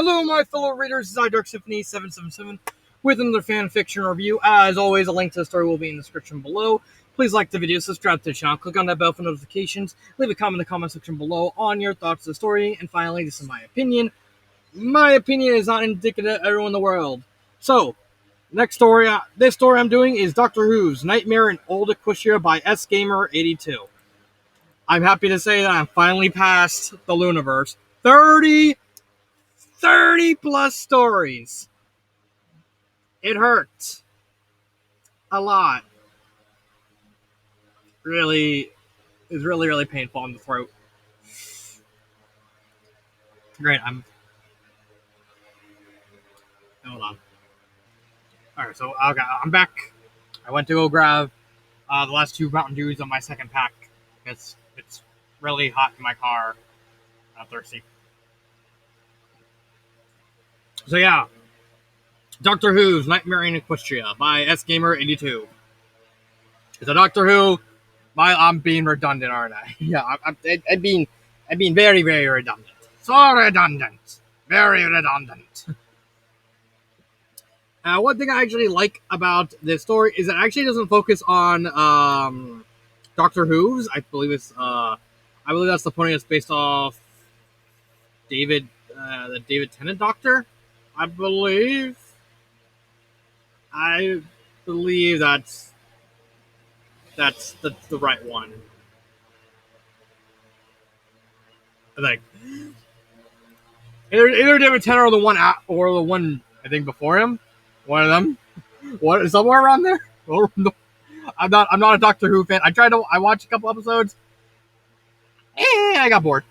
Hello, my fellow readers. This is iDark Symphony 777 with another fan fiction review. As always, a link to the story will be in the description below. Please like the video, subscribe to the channel, click on that bell for notifications, leave a comment in the comment section below on your thoughts of the story, and finally, this is my opinion. My opinion is not indicative of everyone in the world. So, next story, this story I'm doing is Doctor Who's Nightmare in Old Equestria by SGamer82. I'm happy to say that I'm finally past the Luniverse. 30 plus stories. It hurts a lot. Really, it's really painful in the throat. Great, hold on. Alright, so okay, I'm back. I went to go grab the last two Mountain Dews on my second pack. It's really hot in my car. I'm thirsty. So yeah, Doctor Who's Nightmare in Equestria by SGamer82. It's a Doctor Who. I'm being redundant, aren't I? Yeah, I'm being very redundant. So redundant, very redundant. One thing I actually like about this story is it actually doesn't focus on Doctor Who's. I believe that's the pony that's based off the David Tennant Doctor. I believe that's the right one. I think either David Tennant or the one I think before him. One of them. What, somewhere around there? I'm not a Doctor Who fan. I watched a couple episodes. I got bored.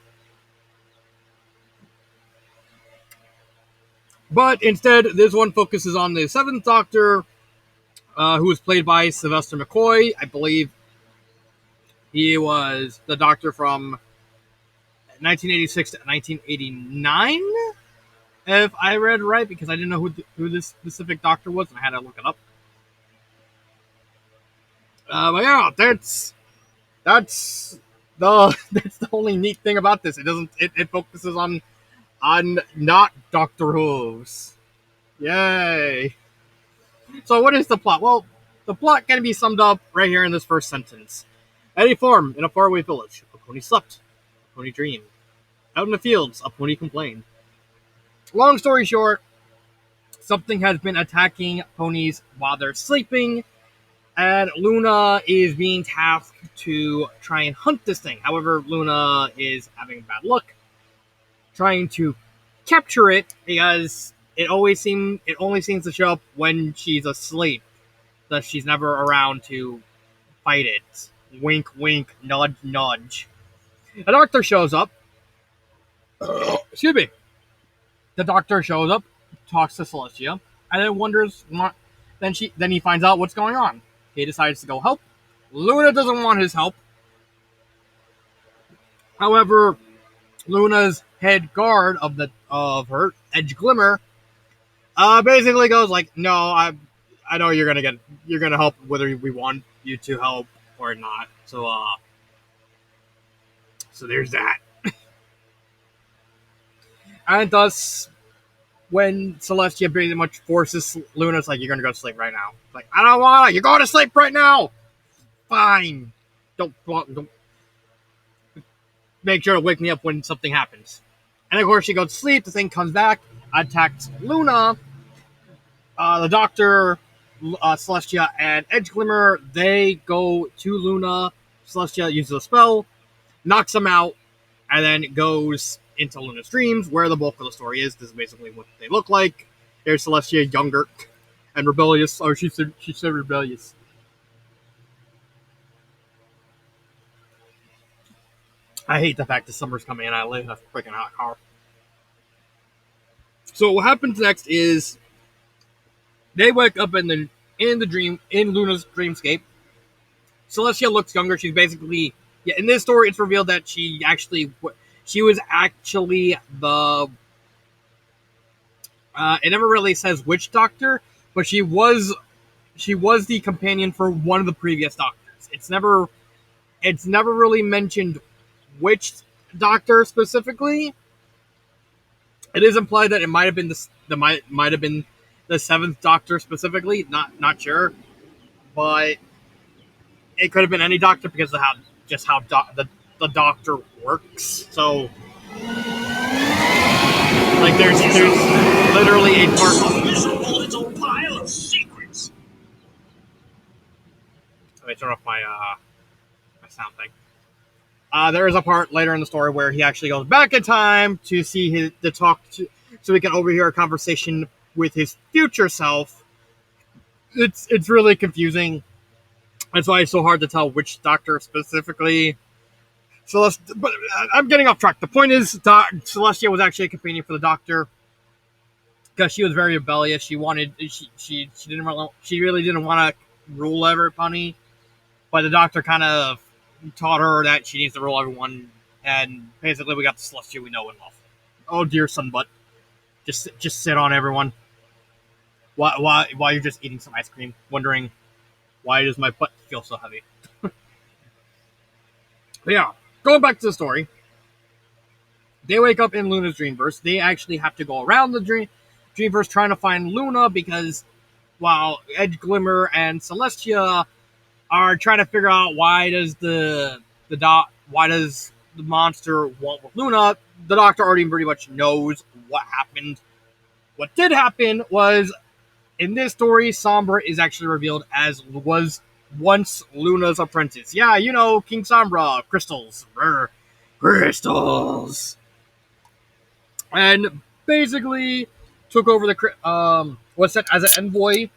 But instead, this one focuses on the Seventh Doctor, who was played by Sylvester McCoy. I believe he was the Doctor from 1986 to 1989, if I read right, because I didn't know who this specific Doctor was, and I had to look it up. But yeah, that's the only neat thing about this. It focuses on not Doctor Who's. Yay! So what is the plot? Well, the plot can be summed up right here in this first sentence. At a farm in a faraway village, a pony slept, a pony dreamed. Out in the fields, a pony complained. Long story short, something has been attacking ponies while they're sleeping, and Luna is being tasked to try and hunt this thing. However, Luna is having bad luck trying to capture it because it only seems to show up when she's asleep. Thus, she's never around to fight it. Wink, wink, nudge, nudge. A doctor shows up. Excuse me. The doctor shows up, talks to Celestia, and then wonders. Then he finds out what's going on. He decides to go help. Luna doesn't want his help. However, Luna's head guard of her, Edge Glimmer, basically goes like, "No, I know you're gonna help whether we want you to help or not." So there's that. And thus, when Celestia pretty much forces Luna, it's like, "You're gonna go to sleep right now." It's like, "I don't wanna. You're going to sleep right now." Fine. Don't make sure to wake me up when something happens. And of course, she goes to sleep. The thing comes back, attacks Luna. The Doctor, Celestia, and Edge Glimmer, they go to Luna. Celestia uses a spell, knocks them out, and then goes into Luna's dreams, where the bulk of the story is. This is basically what they look like. Here's Celestia, younger and rebellious. Oh, she's so rebellious. I hate the fact that summer's coming and I live in a freaking hot car. So what happens next is they wake up in Luna's dreamscape. Celestia looks younger. She's basically, in this story it's revealed that she was actually the it never really says which Doctor, but she was the companion for one of the previous Doctors. It's never really mentioned which Doctor specifically, It is implied that it might have been might have been the Seventh Doctor specifically. Not sure, but it could have been any Doctor because of how the Doctor works. So like there's literally a part. Miserable little pile of secrets. Let me turn off my sound thing. There is a part later in the story where he actually goes back in time to see so he can overhear a conversation with his future self. It's really confusing. That's why it's so hard to tell which Doctor specifically. But I'm getting off track. The point is, Celestia was actually a companion for the Doctor because she was very rebellious. She really didn't want to rule everybody, but the Doctor kind of taught her that she needs to rule everyone, and basically we got the Celestia we know and love. Oh dear son, but just sit on everyone. Why you're just eating some ice cream, wondering why does my butt feel so heavy? But yeah, going back to the story. They wake up in Luna's Dreamverse. They actually have to go around the Dreamverse trying to find Luna because while Edge Glimmer and Celestia are trying to figure out why does the monster want with Luna, the Doctor already pretty much knows what happened. What did happen was in this story, Sombra is actually revealed as was once Luna's apprentice. Yeah, you know, King Sombra, crystals, rare crystals. And basically took over was sent as an envoy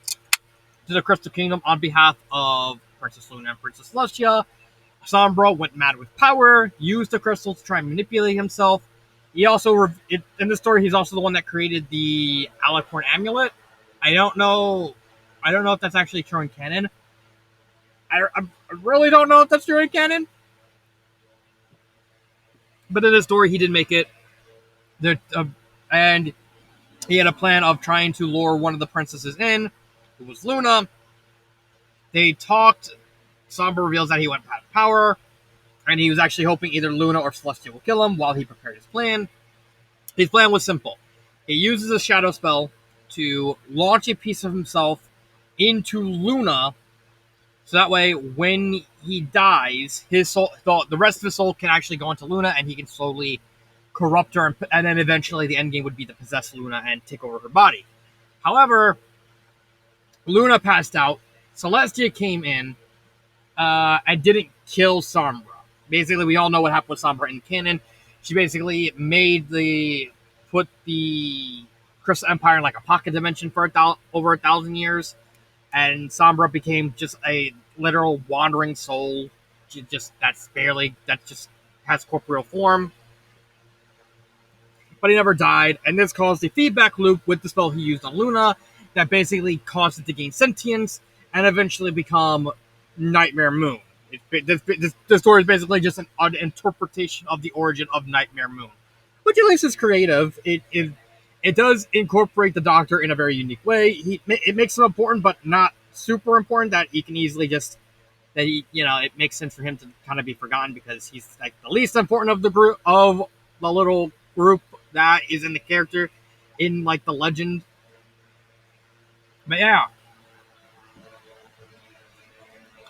to the Crystal Kingdom on behalf of Princess Luna and Princess Celestia. Sombra went mad with power, used the crystal to try and manipulate himself. He also, in the story, he's also the one that created the Alicorn amulet. I don't know if that's actually true in canon. I really don't know if that's true in canon. But in the story, he did make it. And he had a plan of trying to lure one of the princesses in, who was Luna. They talked. Sombra reveals that he went past power, and he was actually hoping either Luna or Celestia will kill him while he prepared his plan. His plan was simple. He uses a shadow spell to launch a piece of himself into Luna, so that way when he dies, his soul, the rest of his soul can actually go into Luna, and he can slowly corrupt her, and then eventually the end game would be to possess Luna and take over her body. However, Luna passed out. Celestia came in and didn't kill Sombra. Basically, we all know what happened with Sombra in canon. She basically put the Crystal Empire in like a pocket dimension for over 1,000 years, and Sombra became just a literal wandering soul. That just has corporeal form. But he never died, and this caused a feedback loop with the spell he used on Luna that basically caused it to gain sentience and eventually become Nightmare Moon. The story is basically just an interpretation of the origin of Nightmare Moon, which at least is creative. It does incorporate the Doctor in a very unique way. It makes him important, but not super important that he can easily it makes sense for him to kind of be forgotten because he's like the least important of the group, of the little group that is in the character in like the legend. But yeah,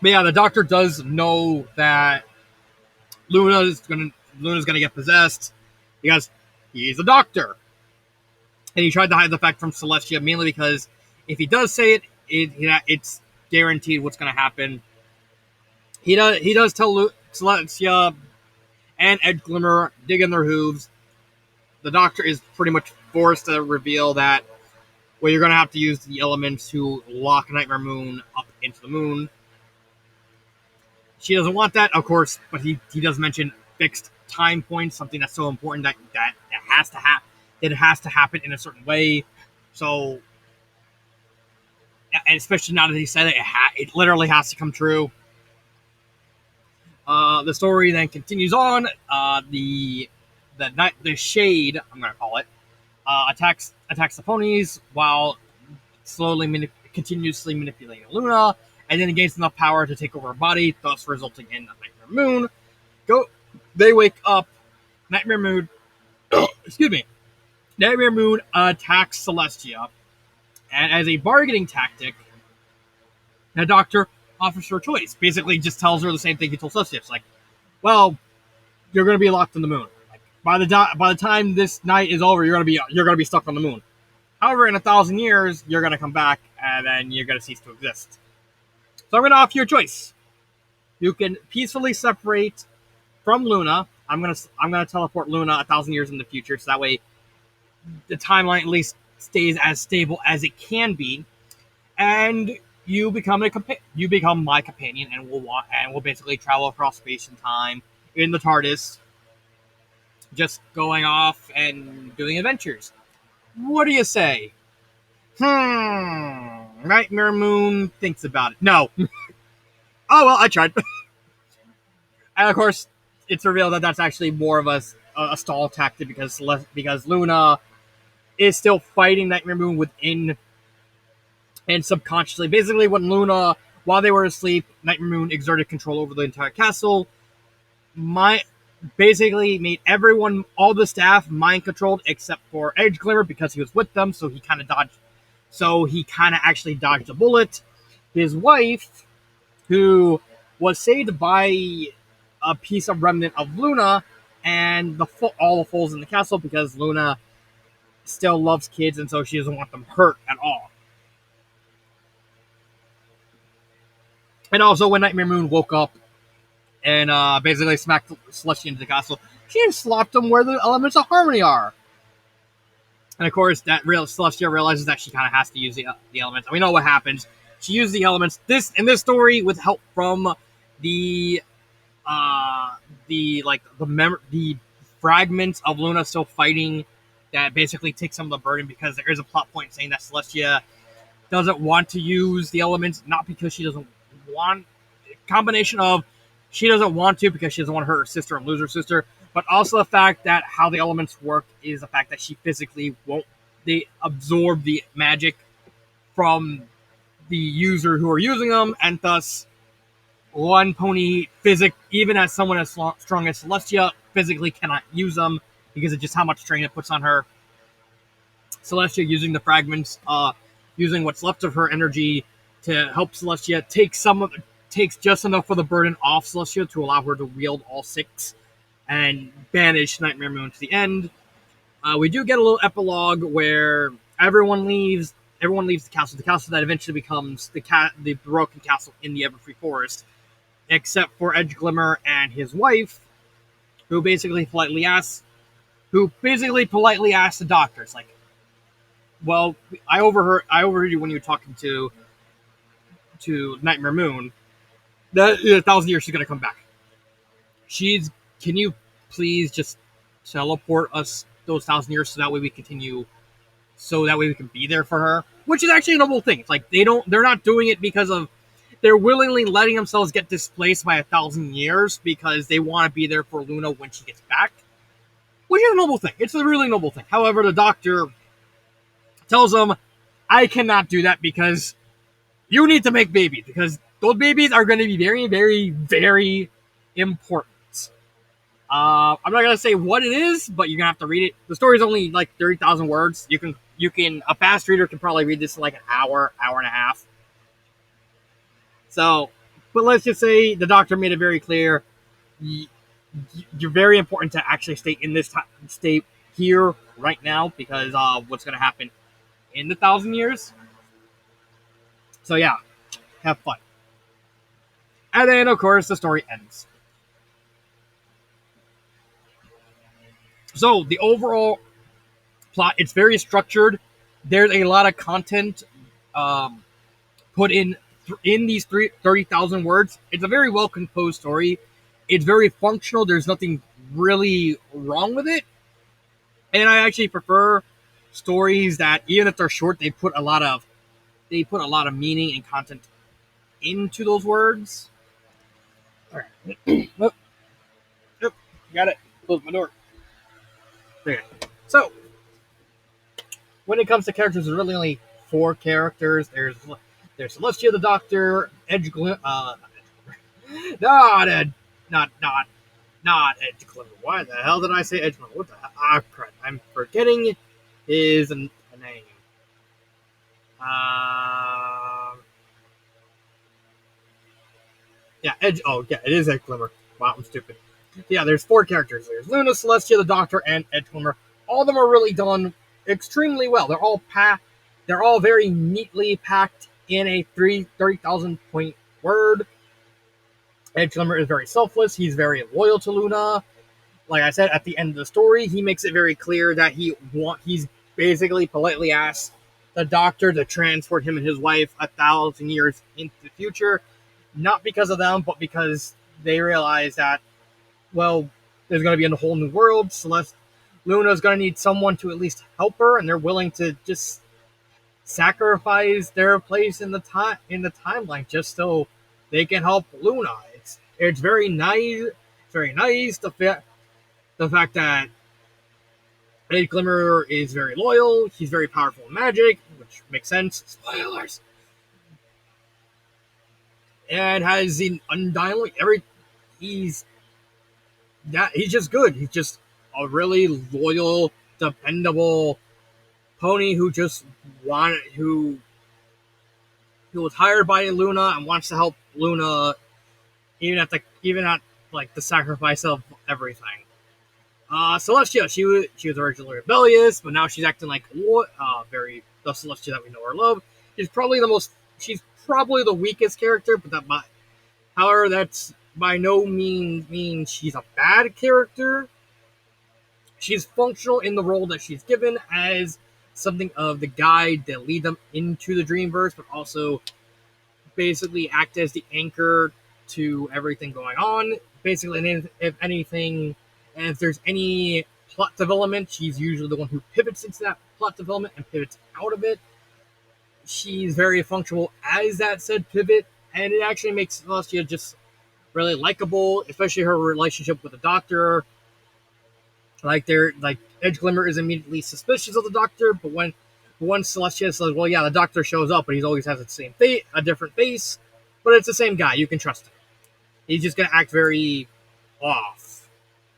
the Doctor does know that Luna's gonna get possessed because he's a doctor, and he tried to hide the fact from Celestia mainly because if he does say it's guaranteed what's gonna happen. He does tell Celestia and Edge Glimmer dig in their hooves. The Doctor is pretty much forced to reveal that you're going to have to use the elements to lock Nightmare Moon up into the moon. She doesn't want that, of course, but he does mention fixed time points, something that's so important that has to happen. It has to happen in a certain way. So, and especially now that he said it, it literally has to come true. The story then continues on. The Shade, I'm going to call it, attacks the ponies while continuously manipulating Luna, and then it gains enough power to take over her body, thus resulting in a Nightmare Moon. They wake up. Nightmare Moon. Excuse me. Nightmare Moon attacks Celestia, and as a bargaining tactic, the Doctor offers her a choice. Basically, just tells her the same thing he told Celestia. It's like, well, you're going to be locked on the moon. Like, by the time this night is over, you're gonna be stuck on the moon. However, in 1,000 years, you're gonna come back, and then you're gonna cease to exist. So I'm gonna offer you a choice. You can peacefully separate from Luna. I'm gonna teleport Luna 1,000 years in the future, so that way the timeline at least stays as stable as it can be, and you become my companion, and we'll basically travel across space and time in the TARDIS, just going off and doing adventures. What do you say? Nightmare Moon thinks about it. No. Oh well, I tried. And of course, it's revealed that that's actually more of a stall tactic because Luna is still fighting Nightmare Moon within and subconsciously. Basically, while they were asleep, Nightmare Moon exerted control over the entire castle. My basically made everyone, all the staff, mind controlled except for Edge Glimmer because he was with them, so he kind of dodged. So he kind of actually dodged a bullet. His wife, who was saved by a piece of remnant of Luna and all the fools in the castle because Luna still loves kids and so she doesn't want them hurt at all. And also, when Nightmare Moon woke up and basically smacked Celestia into the castle, she slapped him where the elements of harmony are. And of course, Celestia realizes that she kind of has to use the elements. And we know what happens. She used the elements. In this story, with help from the the fragments of Luna still fighting, that basically takes some of the burden because there is a plot point saying that Celestia doesn't want to use the elements, not because she doesn't want, combination of she doesn't want to because she doesn't want to hurt her sister and lose her sister, but also the fact that how the elements work is the fact that she physically won't, they absorb the magic from the user who are using them, and thus one pony even as someone as strong as Celestia, physically cannot use them because of just how much strain it puts on her. Celestia using the fragments, using what's left of her energy to help Celestia takes just enough of the burden off Celestia to allow her to wield all six and banish Nightmare Moon to the end. We do get a little epilogue where everyone leaves the castle. The castle that eventually becomes the broken castle in the Everfree Forest, except for Edge Glimmer and his wife, who basically politely asks the doctor. It's like, well, I overheard you when you were talking to Nightmare Moon. That in 1,000 years she's gonna come back. Can you please just teleport us those 1,000 years so that way we can be there for her? Which is actually a noble thing. It's like they're not doing it because of, they're willingly letting themselves get displaced by 1,000 years because they want to be there for Luna when she gets back. Which is a noble thing. It's a really noble thing. However, the doctor tells them, I cannot do that because you need to make babies because those babies are going to be very, very, very important. I'm not going to say what it is, but you're going to have to read it. The story is only like 30,000 words. A fast reader can probably read this in like an hour and a half. So, but let's just say the doctor made it very clear. You're very important to actually stay here right now because what's going to happen in the 1,000 years. So yeah, have fun. And then, of course, the story ends. So the overall plot, it's very structured. There's a lot of content put in these 30,000 words. It's a very well composed story. It's very functional. There's nothing really wrong with it. And I actually prefer stories that, even if they're short, they put a lot of meaning and content into those words. All right. Yep, got it. Close my door. Okay. So, when it comes to characters, there's really only 4 characters. There's Celestia the Doctor, Edge Glimmer, not Edge Glimmer. Why the hell did I say Edge Glimmer? What the hell? Ah, crap. I'm forgetting his name. Uh, yeah, Edge. Oh, yeah, it is Edge Glimmer. Wow, I'm stupid. Yeah, there's four characters. There's Luna, Celestia, the Doctor, and Edge Glimmer. All of them are really done extremely well. They're all packed. They're all very neatly packed in a 30,000 point word. Edge Glimmer is very selfless. He's very loyal to Luna. Like I said, at the end of the story, he makes it very clear that he's basically politely asked the Doctor to transport him and his wife 1,000 years into the future, not because of them, but because they realize that, well, there's going to be a whole new world. Luna's going to need someone to at least help her, and they're willing to just sacrifice their place in the timeline just so they can help Luna. It's very nice. Very nice. The fact that Ed Glimmer is very loyal. He's very powerful in magic, which makes sense. Spoilers. And has an undying he's he's just good. He's just a really loyal, dependable pony who was hired by Luna and wants to help Luna even at like the sacrifice of everything. Celestia, she was originally rebellious, but now she's acting like the Celestia that we know or love. She's probably the weakest character, but however, that's by no means she's a bad character. She's functional in the role that she's given as something of the guide that lead them into the Dreamverse, but also basically act as the anchor to everything going on. Basically, if there's any plot development, she's usually the one who pivots into that plot development and pivots out of it. She's very functional as that said pivot, and it actually makes Celestia just really likable, especially her relationship with the Doctor. Like Edge Glimmer is immediately suspicious of the Doctor, but when Celestia says, "Well, yeah, the Doctor shows up, but he always has the same face, a different face, but it's the same guy. You can trust him. He's just gonna act very off,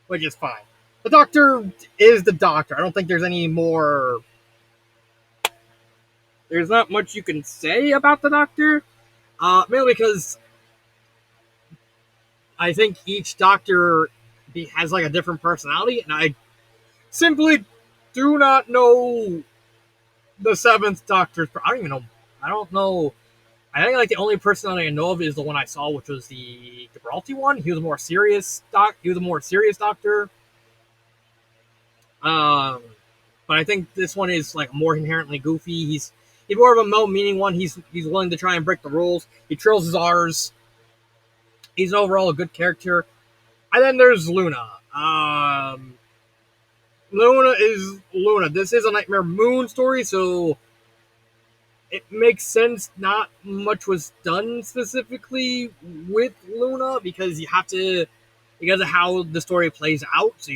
which is fine." The Doctor is the Doctor. I don't think there's any more. There's not much you can say about the Doctor, mainly because I think each Doctor has like a different personality, and I simply do not know the seventh Doctor's. I don't even know. I don't know. I think like the only personality I know of is the one I saw, which was the Gibraltar one. He was a more serious Doctor. Um, but I think this one is like more inherently goofy. He's more of a well-meaning one. He's willing to try and break the rules. He trills his R's. He's overall a good character. And then there's Luna. Luna is Luna. This is a Nightmare Moon story, so it makes sense not much was done specifically with Luna because because of how the story plays out. So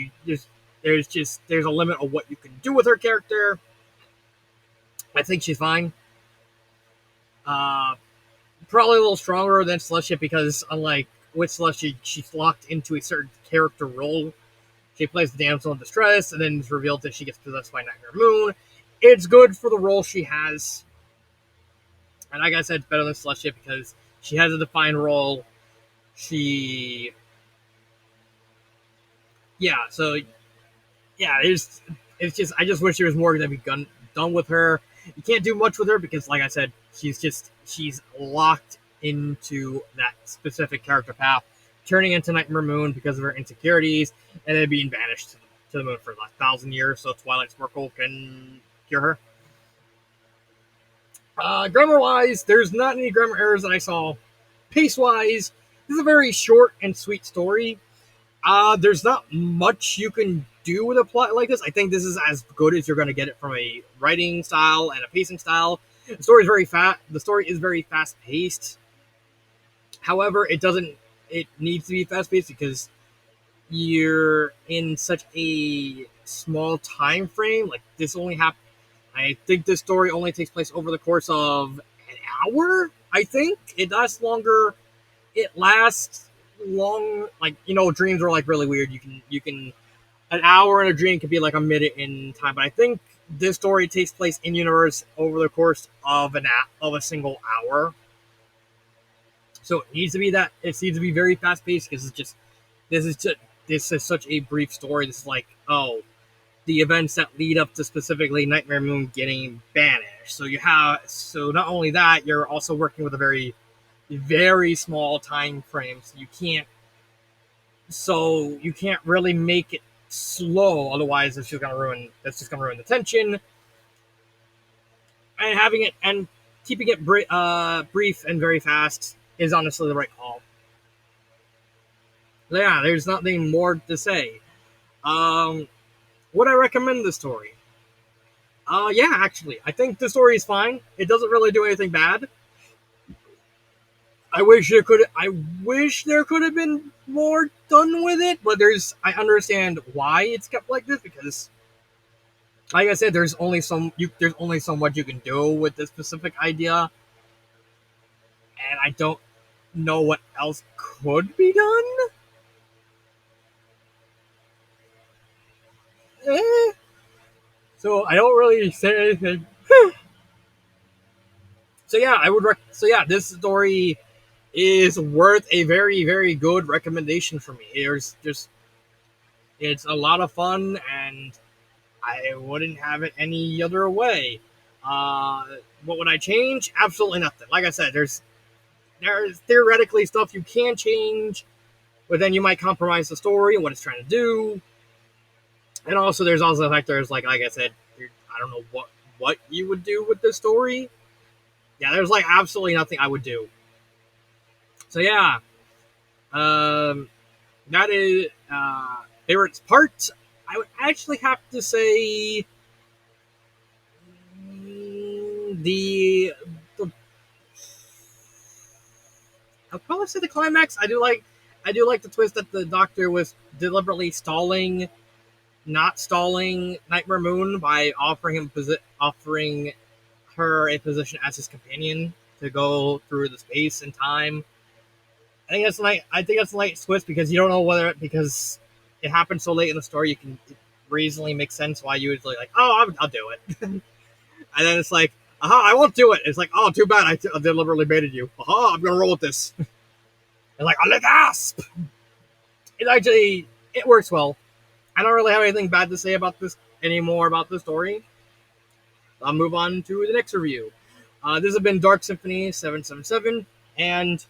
there's a limit of what you can do with her character. I think she's fine. Probably a little stronger than Celestia because unlike with Celestia, she's locked into a certain character role. She plays the damsel in distress, and then it's revealed that she gets possessed by Nightmare Moon. It's good for the role she has. And like I said, it's better than Celestia because she has a defined role. It's just I just wish there was more to be done with her. You can't do much with her because, like I said, she's locked into that specific character path, turning into Nightmare Moon because of her insecurities, and then being banished to the moon for like 1,000 years, so Twilight Sparkle can cure her. Grammar-wise, there's not any grammar errors that I saw. Pace-wise, this is a very short and sweet story. There's not much you can do with a plot like this. I think this is as good as you're going to get it from a writing style and a pacing style. The story is very fast. The story is very fast-paced. However, it needs to be fast-paced because you're in such a small time frame. Like this only happened. I think this story only takes place over the course of an hour. I think it lasts longer. It lasts long. Like dreams are like really weird. You can an hour in a dream could be like a minute in time. But I think this story takes place in universe over the course of a single hour. So it needs to be that it needs to be very fast paced because this is just this is such a brief story. This is like, oh, the events that lead up to specifically Nightmare Moon getting banished. So not only that, you're also working with a very small time frame. So you can't really make it slow. Otherwise, That's just gonna ruin the tension. And having it and keeping it brief and very fast is honestly the right call. So yeah, there's nothing more to say. Um, would I recommend the story? Yeah, actually, I think the story is fine. It doesn't really do anything bad. I wish there could have been more done with it, but I understand why it's kept like this because, like I said, there's only so much you can do with this specific idea, and I don't know what else could be done. Eh. So I don't really say anything. So yeah, this story is worth a very good recommendation for me. It's a lot of fun, and I wouldn't have it any other way. Uh, what would I change? Absolutely nothing. Like I said, there's theoretically stuff you can change, but then you might compromise the story and what it's trying to do. And also, there's also the fact like I said, I don't know what you would do with this story. Yeah, there's like absolutely nothing I would do. So yeah, um, that is favorite parts. I would actually have to say the I'll probably say the climax. I do like the twist that the Doctor was deliberately not stalling Nightmare Moon by offering her a position as his companion to go through the space and time. I think that's a light twist because you don't know because it happened so late in the story. You can it reasonably make sense why you would like, oh, I'll do it, and then it's like, aha, I won't do it. It's like, oh, too bad, I deliberately baited you. Aha, I'm gonna roll with this. And like, oh, gasp! It works well. I don't really have anything bad to say about this anymore about the story. I'll move on to the next review. This has been Dark Symphony 777, and